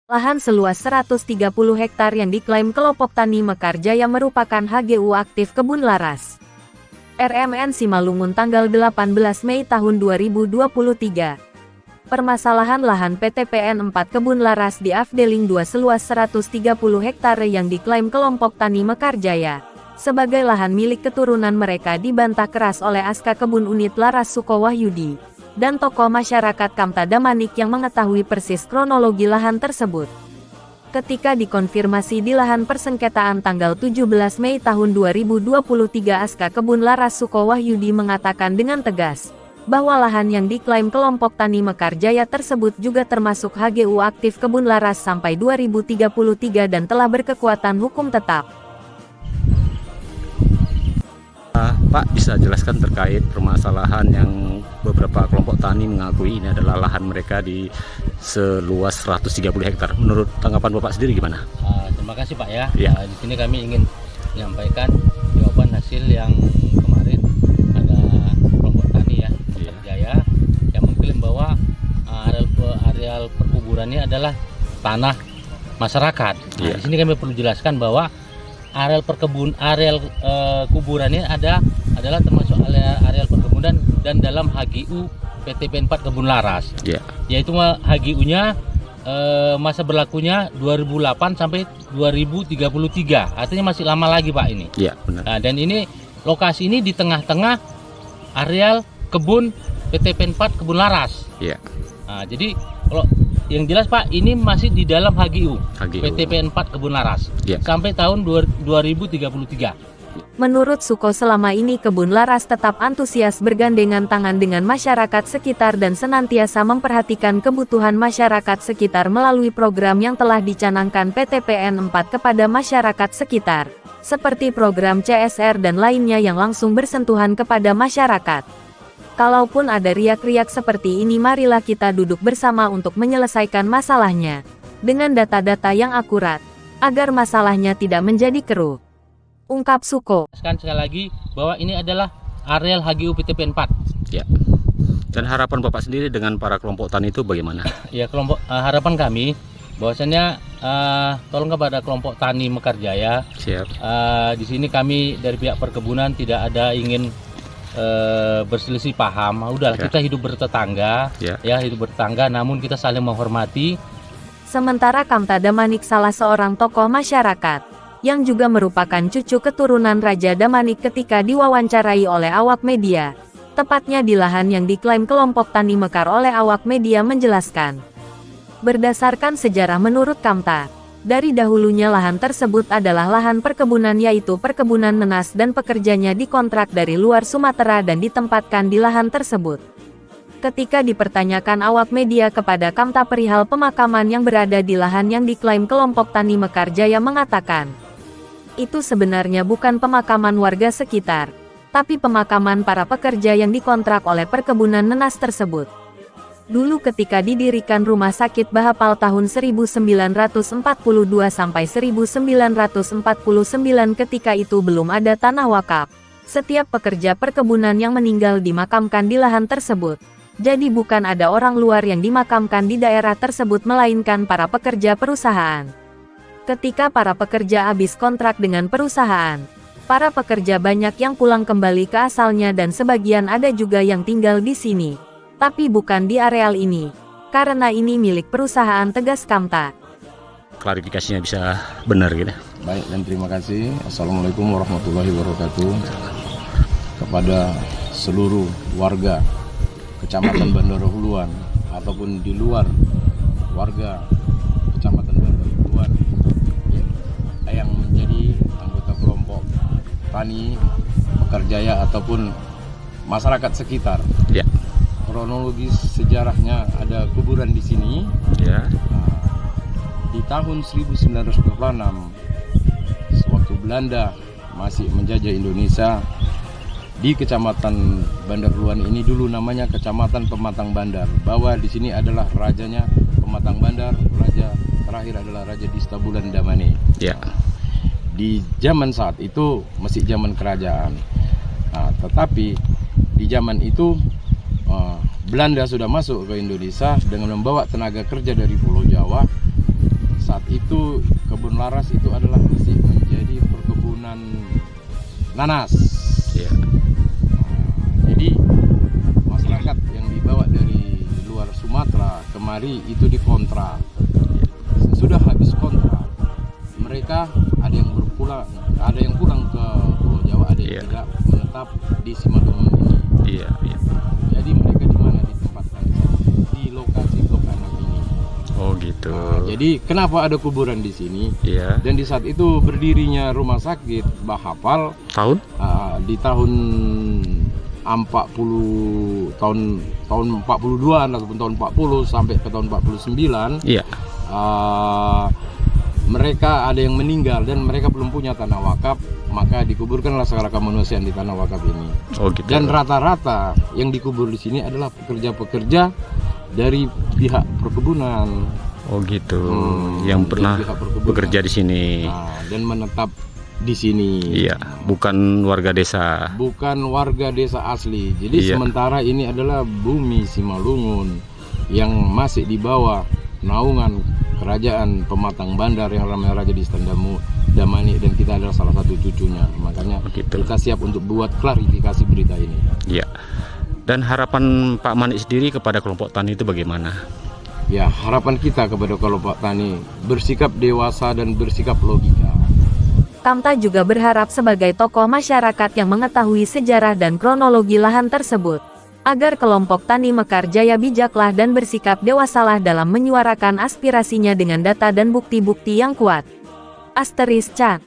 Lahan seluas 130 hektar yang diklaim kelompok tani Mekarjaya merupakan HGU aktif Kebun Laras. RMN Simalungun tanggal 18 Mei tahun 2023. Permasalahan lahan PTPN 4 Kebun Laras di Afdeling 2 seluas 130 hektar yang diklaim kelompok tani Mekarjaya sebagai lahan milik keturunan mereka dibantah keras oleh Aska Kebun Unit Laras Sukowahyudi dan tokoh masyarakat Kamta Damanik yang mengetahui persis kronologi lahan tersebut. Ketika dikonfirmasi di lahan persengketaan tanggal 17 Mei tahun 2023, Aska Kebun Laras Sukowahyudi mengatakan dengan tegas bahwa lahan yang diklaim kelompok tani Mekarjaya tersebut juga termasuk HGU aktif Kebun Laras sampai 2033 dan telah berkekuatan hukum tetap. Pak, bisa jelaskan terkait permasalahan yang beberapa kelompok tani mengakui ini adalah lahan mereka di seluas 130 hektar. Menurut tanggapan Bapak sendiri gimana? Terima kasih Pak ya. Ya. Di sini kami ingin menyampaikan jawaban hasil yang kemarin ada kelompok tani ya, Mekarjaya yang mengklaim bahwa areal perkuburannya adalah tanah masyarakat. Ya. Di sini kami perlu jelaskan bahwa areal kuburannya adalah termasuk areal perkebunan dan dalam HGU PTPN 4 Kebun Laras. Ya. Yaitu HGU-nya masa berlakunya 2008 sampai 2033. Artinya masih lama lagi Pak ini. Iya, benar. Nah, dan ini lokasi ini di tengah-tengah areal kebun PTPN 4 Kebun Laras. Iya. Nah, jadi kalau yang jelas Pak, ini masih di dalam HGU. PTPN 4 Kebun Laras sampai tahun 2033. Menurut Suko, selama ini Kebun Laras tetap antusias bergandengan tangan dengan masyarakat sekitar dan senantiasa memperhatikan kebutuhan masyarakat sekitar melalui program yang telah dicanangkan PTPN 4 kepada masyarakat sekitar, seperti program CSR dan lainnya yang langsung bersentuhan kepada masyarakat. Kalaupun ada riak-riak seperti ini, marilah kita duduk bersama untuk menyelesaikan masalahnya dengan data-data yang akurat, agar masalahnya tidak menjadi keruh, ungkap Suko. Sekali lagi bahwa ini adalah areal HGU PTPN 4. Ya. Dan harapan Bapak sendiri dengan para kelompok tani itu bagaimana? Ya, harapan kami bahwasannya tolong kepada kelompok tani Mekarjaya. Siap. Di sini kami dari pihak perkebunan tidak ada ingin berselisih paham. Udahlah, kita hidup bertetangga, hidup bertetangga, namun kita saling menghormati. Sementara Kamta Damanik, salah seorang tokoh masyarakat yang juga merupakan cucu keturunan Raja Damanik, ketika diwawancarai oleh awak media, tepatnya di lahan yang diklaim kelompok tani Mekar oleh awak media, menjelaskan, berdasarkan sejarah menurut Kamta, dari dahulunya lahan tersebut adalah lahan perkebunan, yaitu perkebunan nenas, dan pekerjanya dikontrak dari luar Sumatera dan ditempatkan di lahan tersebut. Ketika dipertanyakan awak media kepada Kamta perihal pemakaman yang berada di lahan yang diklaim kelompok tani Mekarjaya, mengatakan, itu sebenarnya bukan pemakaman warga sekitar, tapi pemakaman para pekerja yang dikontrak oleh perkebunan nenas tersebut. Dulu ketika didirikan Rumah Sakit Bahapal tahun 1942 sampai 1949, ketika itu belum ada tanah wakaf. Setiap pekerja perkebunan yang meninggal dimakamkan di lahan tersebut. Jadi bukan ada orang luar yang dimakamkan di daerah tersebut, melainkan para pekerja perusahaan. Ketika para pekerja habis kontrak dengan perusahaan, para pekerja banyak yang pulang kembali ke asalnya dan sebagian ada juga yang tinggal di sini. Tapi bukan di areal ini, karena ini milik perusahaan, tegas Kamta. Klarifikasinya bisa benar gitu. Baik, dan terima kasih. Assalamualaikum warahmatullahi wabarakatuh. Kepada seluruh warga Kecamatan Bandar Huluan ataupun di luar warga Kecamatan Bandar Huluan yang menjadi anggota kelompok tani Mekarjaya ataupun masyarakat sekitar. Ya. Kronologis sejarahnya ada kuburan di sini. Ya. Di tahun 1926, sewaktu Belanda masih menjajah Indonesia, di Kecamatan Bandar Huluan ini dulu namanya Kecamatan Pematang Bandar. Bahwa di sini adalah rajanya Pematang Bandar, raja terakhir adalah Raja Distabulan Damane. Ya. Di zaman saat itu masih zaman kerajaan. Tetapi di zaman itu Belanda sudah masuk ke Indonesia dengan membawa tenaga kerja dari Pulau Jawa saat itu kebun laras itu adalah masih menjadi perkebunan nanas. Iya. Jadi masyarakat yang dibawa dari luar Sumatera kemari itu dikontra. Sesudah habis kontrak, mereka ada yang pulang ke Pulau Jawa, ada yang tidak menetap di Simalungun ini. Iya, iya. Jadi mereka di mana ditempatkan? Di lokasi Blok 6 ini. Oh gitu. Nah, jadi kenapa ada kuburan di sini? Iya. Dan di saat itu berdirinya rumah sakit Bahapal Tahun? di tahun 40 tahun 42 ataupun tahun 40 sampai ke tahun 49. Iya. Mereka ada yang meninggal dan mereka belum punya tanah wakaf, maka dikuburkanlah secara kemanusiaan di tanah wakaf ini. Oh gitu. Dan rata-rata yang dikubur di sini adalah pekerja-pekerja dari pihak perkebunan. Oh gitu. Yang pernah dari pihak perkebunan. bekerja di sini. Nah, dan menetap di sini. Iya, bukan warga desa. Bukan warga desa asli. Jadi Iya. sementara ini adalah bumi Simalungun yang masih di bawah naungan kerajaan Pematang Bandar yang namanya Raja Distanda Damanik, dan kita adalah salah satu cucunya. Makanya Begitu. kita siap untuk buat klarifikasi berita ini. Iya. Dan harapan Pak Manik sendiri kepada kelompok tani itu bagaimana? Ya, harapan kita kepada kelompok tani bersikap dewasa dan bersikap logika. Kamta juga berharap sebagai tokoh masyarakat yang mengetahui sejarah dan kronologi lahan tersebut, agar kelompok tani Mekar Jaya bijaklah dan bersikap dewasalah dalam menyuarakan aspirasinya dengan data dan bukti-bukti yang kuat. *Chat